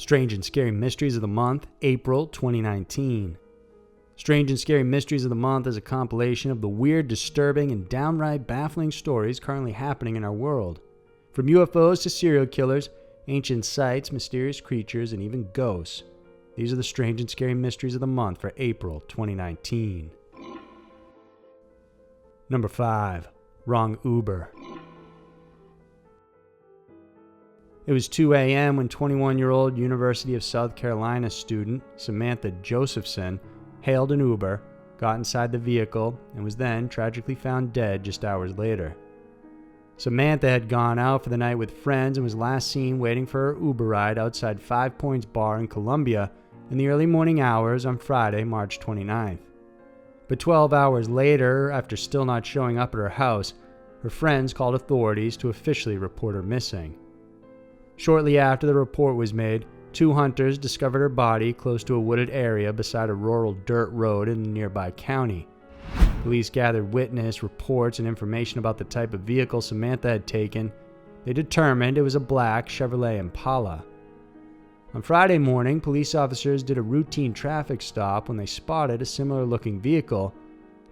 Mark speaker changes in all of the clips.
Speaker 1: Strange and Scary Mysteries of the Month, April 2019. Strange and Scary Mysteries of the Month is a compilation of the weird, disturbing, and downright baffling stories currently happening in our world. From UFOs to serial killers, ancient sites, mysterious creatures, and even ghosts. These are the Strange and Scary Mysteries of the Month for April 2019. Number 5. Wrong Uber. It was 2 a.m. when 21-year-old University of South Carolina student Samantha Josephson hailed an Uber, got inside the vehicle, and was then tragically found dead just hours later. Samantha had gone out for the night with friends and was last seen waiting for her Uber ride outside 5 Points Bar in Columbia in the early morning hours on Friday, March 29th. But 12 hours later, after still not showing up at her house, her friends called authorities to officially report her missing. Shortly after the report was made, 2 hunters discovered her body close to a wooded area beside a rural dirt road in a nearby county. Police gathered witness reports and information about the type of vehicle Samantha had taken. They determined it was a black Chevrolet Impala. On Friday morning, police officers did a routine traffic stop when they spotted a similar-looking vehicle.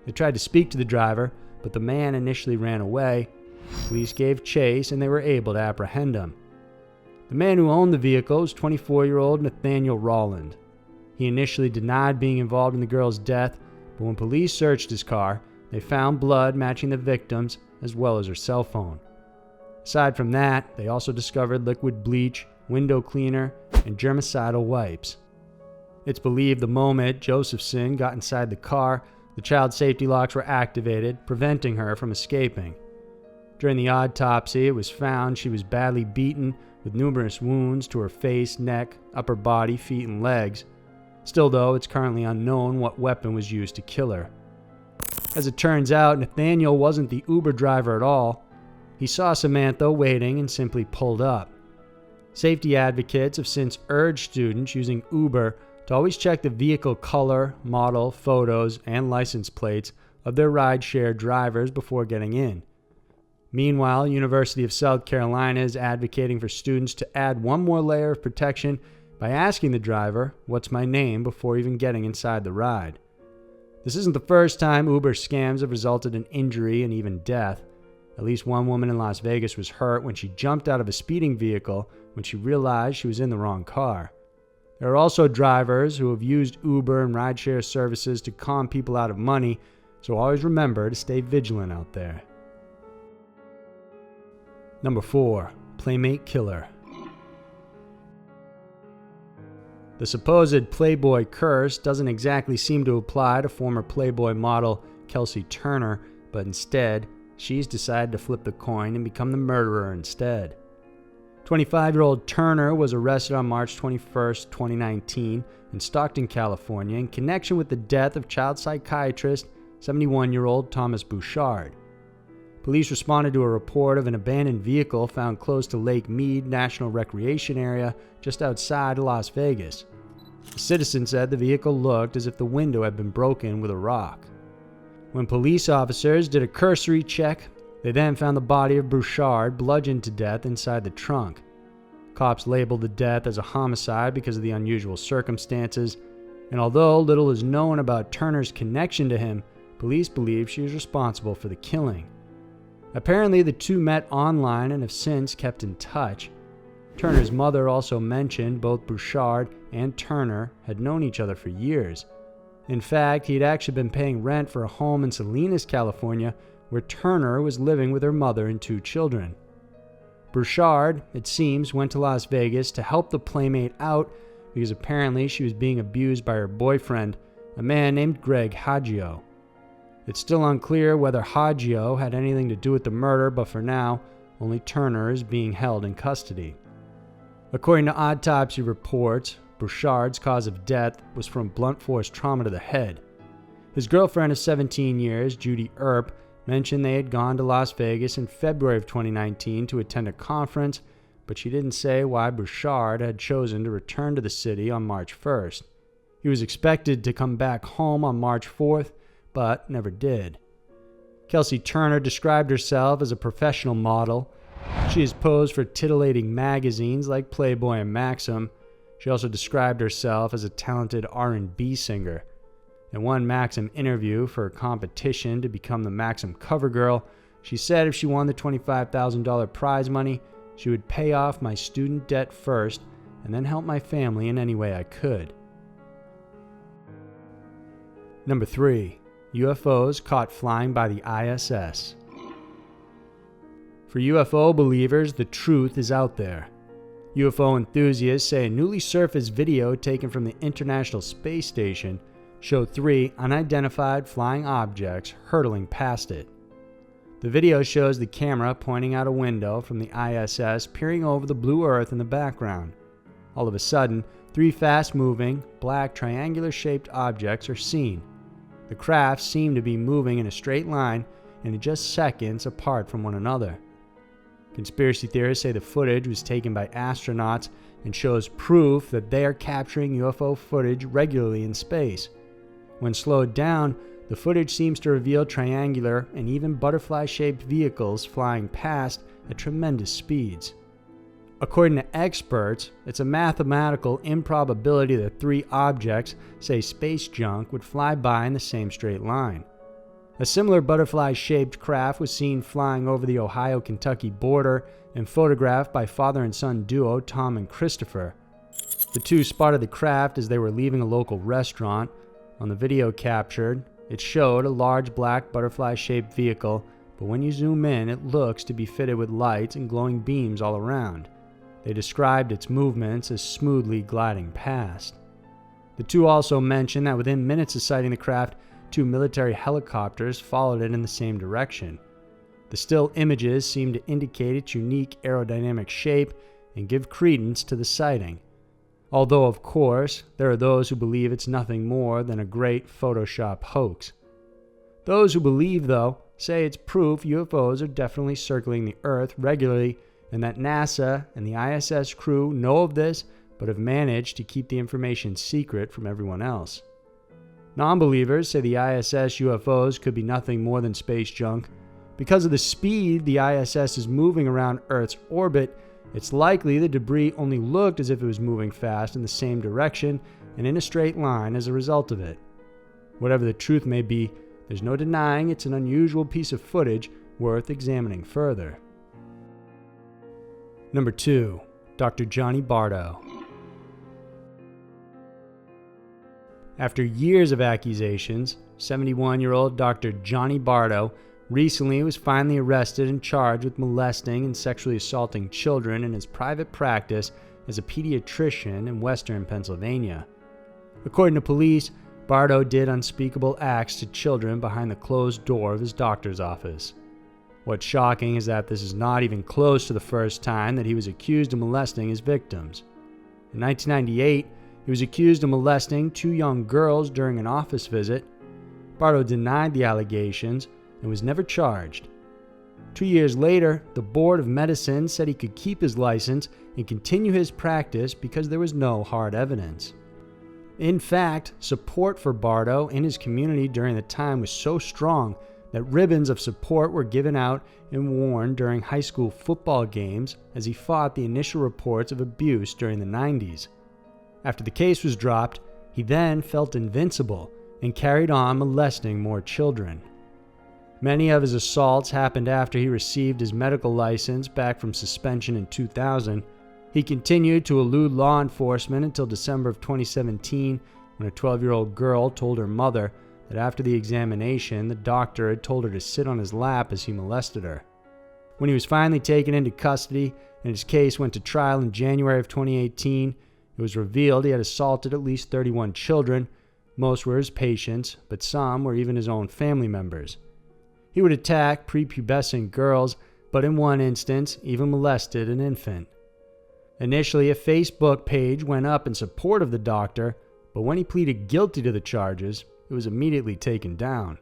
Speaker 1: They tried to speak to the driver, but the man initially ran away. Police gave chase and they were able to apprehend him. The man who owned the vehicle was 24-year-old Nathaniel Rowland. He initially denied being involved in the girl's death, but when police searched his car, they found blood matching the victim's as well as her cell phone. Aside from that, they also discovered liquid bleach, window cleaner, and germicidal wipes. It's believed the moment Josephson got inside the car, the child safety locks were activated, preventing her from escaping. During the autopsy, it was found she was badly beaten with numerous wounds to her face, neck, upper body, feet, and legs. Still though, it's currently unknown what weapon was used to kill her. As it turns out, Nathaniel wasn't the Uber driver at all. He saw Samantha waiting and simply pulled up. Safety advocates have since urged students using Uber to always check the vehicle color, model, photos, and license plates of their rideshare drivers before getting in. Meanwhile, University of South Carolina is advocating for students to add one more layer of protection by asking the driver, "What's my name?" before even getting inside the ride. This isn't the first time Uber scams have resulted in injury and even death. At least one woman in Las Vegas was hurt when she jumped out of a speeding vehicle when she realized she was in the wrong car. There are also drivers who have used Uber and rideshare services to con people out of money, so always remember to stay vigilant out there. Number 4. Playmate Killer. The supposed Playboy curse doesn't exactly seem to apply to former Playboy model Kelsey Turner, but instead, she's decided to flip the coin and become the murderer instead. 25-year-old Turner was arrested on March 21, 2019 in Stockton, California in connection with the death of child psychiatrist 71-year-old Thomas Bouchard. Police responded to a report of an abandoned vehicle found close to Lake Mead National Recreation Area just outside of Las Vegas. A citizen said the vehicle looked as if the window had been broken with a rock. When police officers did a cursory check, they then found the body of Bouchard bludgeoned to death inside the trunk. Cops labeled the death as a homicide because of the unusual circumstances, and although little is known about Turner's connection to him, police believe she was responsible for the killing. Apparently, the two met online and have since kept in touch. Turner's mother also mentioned both Bouchard and Turner had known each other for years. In fact, he had actually been paying rent for a home in Salinas, California, where Turner was living with her mother and 2 children. Bouchard, it seems, went to Las Vegas to help the Playmate out because apparently she was being abused by her boyfriend, a man named Greg Haggio. It's still unclear whether Haggio had anything to do with the murder, but for now, only Turner is being held in custody. According to autopsy reports, Bouchard's cause of death was from blunt force trauma to the head. His girlfriend of 17 years, Judy Earp, mentioned they had gone to Las Vegas in February of 2019 to attend a conference, but she didn't say why Bouchard had chosen to return to the city on March 1st. He was expected to come back home on March 4th, but never did. Kelsey Turner described herself as a professional model. She has posed for titillating magazines like Playboy and Maxim. She also described herself as a talented R&B singer. In one Maxim interview for a competition to become the Maxim cover girl, she said if she won the $25,000 prize money, she would pay off my student debt first and then help my family in any way I could. Number 3. UFOs caught flying by the ISS. For UFO believers, the truth is out there. UFO enthusiasts say a newly surfaced video taken from the International Space Station showed 3 unidentified flying objects hurtling past it. The video shows the camera pointing out a window from the ISS peering over the blue Earth in the background. All of a sudden, 3 fast-moving, black triangular-shaped objects are seen. The craft seem to be moving in a straight line and just seconds apart from one another. Conspiracy theorists say the footage was taken by astronauts and shows proof that they are capturing UFO footage regularly in space. When slowed down, the footage seems to reveal triangular and even butterfly-shaped vehicles flying past at tremendous speeds. According to experts, it's a mathematical improbability that 3 objects, say space junk, would fly by in the same straight line. A similar butterfly-shaped craft was seen flying over the Ohio-Kentucky border and photographed by father and son duo Tom and Christopher. The 2 spotted the craft as they were leaving a local restaurant. On the video captured, it showed a large black butterfly-shaped vehicle, but when you zoom in, it looks to be fitted with lights and glowing beams all around. They described its movements as smoothly gliding past. The 2 also mentioned that within minutes of sighting the craft, 2 military helicopters followed it in the same direction. The still images seem to indicate its unique aerodynamic shape and give credence to the sighting. Although, of course, there are those who believe it's nothing more than a great Photoshop hoax. Those who believe, though, say it's proof UFOs are definitely circling the Earth regularly and that NASA and the ISS crew know of this but have managed to keep the information secret from everyone else. Non-believers say the ISS UFOs could be nothing more than space junk. Because of the speed the ISS is moving around Earth's orbit, it's likely the debris only looked as if it was moving fast in the same direction and in a straight line as a result of it. Whatever the truth may be, there's no denying it's an unusual piece of footage worth examining further. Number 2. Dr. Johnny Bardo. After years of accusations, 71-year-old Dr. Johnny Bardo recently was finally arrested and charged with molesting and sexually assaulting children in his private practice as a pediatrician in western Pennsylvania. According to police, Bardo did unspeakable acts to children behind the closed door of his doctor's office. What's shocking is that this is not even close to the first time that he was accused of molesting his victims. In 1998, he was accused of molesting 2 young girls during an office visit. Bardo denied the allegations and was never charged. 2 years later, the Board of Medicine said he could keep his license and continue his practice because there was no hard evidence. In fact, support for Bardo in his community during the time was so strong that ribbons of support were given out and worn during high school football games as he fought the initial reports of abuse during the 90s. After the case was dropped, he then felt invincible and carried on molesting more children. Many of his assaults happened after he received his medical license back from suspension in 2000. He continued to elude law enforcement until December of 2017, when a 12-year-old girl told her mother that after the examination, the doctor had told her to sit on his lap as he molested her. When he was finally taken into custody and his case went to trial in January of 2018, it was revealed he had assaulted at least 31 children. Most were his patients, but some were even his own family members. He would attack prepubescent girls, but in one instance, even molested an infant. Initially, a Facebook page went up in support of the doctor, but when he pleaded guilty to the charges, it was immediately taken down.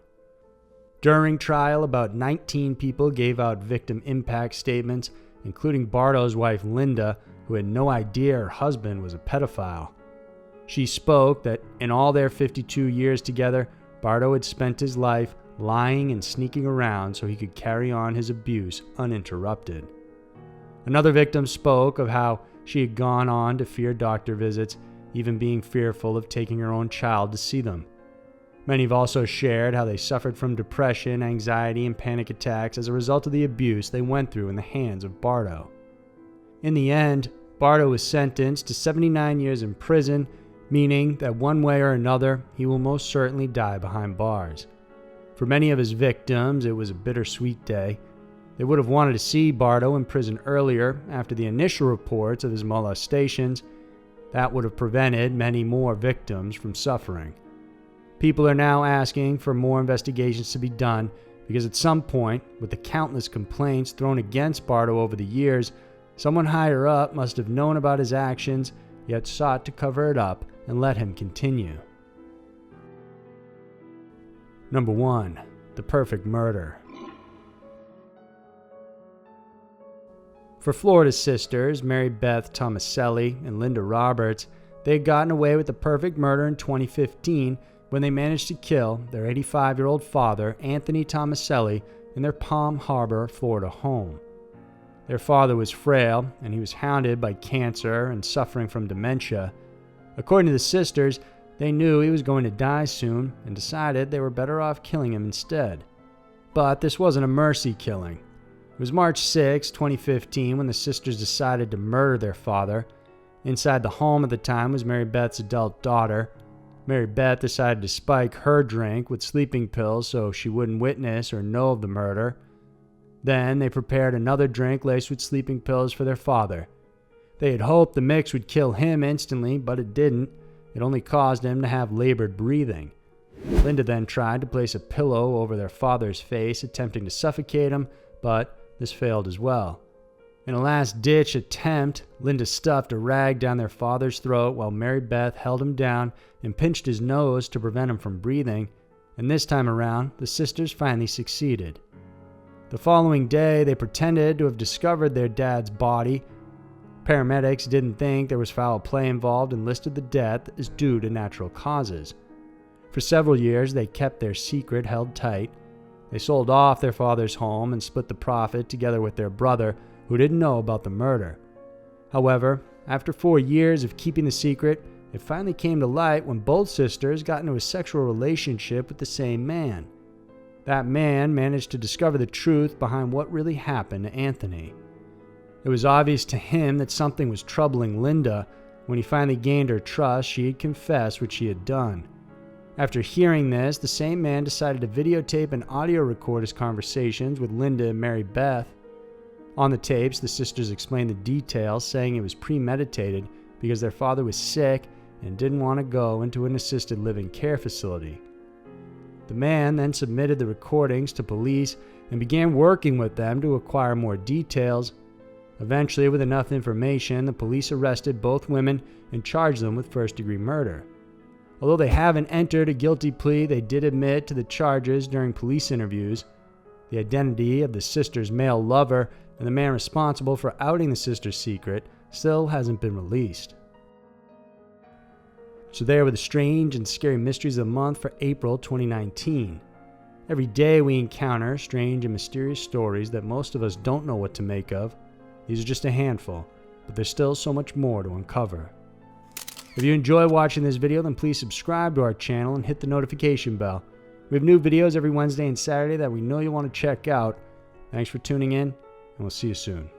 Speaker 1: During trial, about 19 people gave out victim impact statements, including Bardo's wife Linda, who had no idea her husband was a pedophile. She spoke that in all their 52 years together, Bardo had spent his life lying and sneaking around so he could carry on his abuse uninterrupted. Another victim spoke of how she had gone on to fear doctor visits, even being fearful of taking her own child to see them. Many have also shared how they suffered from depression, anxiety, and panic attacks as a result of the abuse they went through in the hands of Bardo. In the end, Bardo was sentenced to 79 years in prison, meaning that one way or another, he will most certainly die behind bars. For many of his victims, it was a bittersweet day. They would have wanted to see Bardo in prison earlier after the initial reports of his molestations. That would have prevented many more victims from suffering. People are now asking for more investigations to be done because at some point, with the countless complaints thrown against Bardo over the years, someone higher up must have known about his actions, yet sought to cover it up and let him continue. Number 1. The perfect murder. For Florida's sisters, Mary Beth Tomaselli and Linda Roberts, they had gotten away with the perfect murder in 2015 when they managed to kill their 85-year-old father, Anthony Tomaselli, in their Palm Harbor, Florida home. Their father was frail, and he was hounded by cancer and suffering from dementia. According to the sisters, they knew he was going to die soon and decided they were better off killing him instead. But this wasn't a mercy killing. It was March 6, 2015, when the sisters decided to murder their father. Inside the home at the time was Mary Beth's adult daughter. Mary Beth decided to spike her drink with sleeping pills so she wouldn't witness or know of the murder. Then they prepared another drink laced with sleeping pills for their father. They had hoped the mix would kill him instantly, but it didn't. It only caused him to have labored breathing. Linda then tried to place a pillow over their father's face, attempting to suffocate him, but this failed as well. In a last-ditch attempt, Linda stuffed a rag down their father's throat while Mary Beth held him down and pinched his nose to prevent him from breathing, and this time around, the sisters finally succeeded. The following day, they pretended to have discovered their dad's body. Paramedics didn't think there was foul play involved and listed the death as due to natural causes. For several years, they kept their secret held tight. They sold off their father's home and split the profit together with their brother, who didn't know about the murder. However, after 4 years of keeping the secret, it finally came to light when both sisters got into a sexual relationship with the same man. That man managed to discover the truth behind what really happened to Anthony. It was obvious to him that something was troubling Linda. When he finally gained her trust, she had confessed what she had done. After hearing this, the same man decided to videotape and audio record his conversations with Linda and Mary Beth. On the tapes, the sisters explained the details, saying it was premeditated because their father was sick and didn't want to go into an assisted living care facility. The man then submitted the recordings to police and began working with them to acquire more details. Eventually, with enough information, the police arrested both women and charged them with first-degree murder. Although they haven't entered a guilty plea, they did admit to the charges during police interviews. The identity of the sister's male lover and the man responsible for outing the sister's secret still hasn't been released. So there were the strange and scary mysteries of the month for April 2019. Every day we encounter strange and mysterious stories that most of us don't know what to make of. These are just a handful, but there's still so much more to uncover. If you enjoy watching this video, then please subscribe to our channel and hit the notification bell. We have new videos every Wednesday and Saturday that we know you'll want to check out. Thanks for tuning in, and we'll see you soon.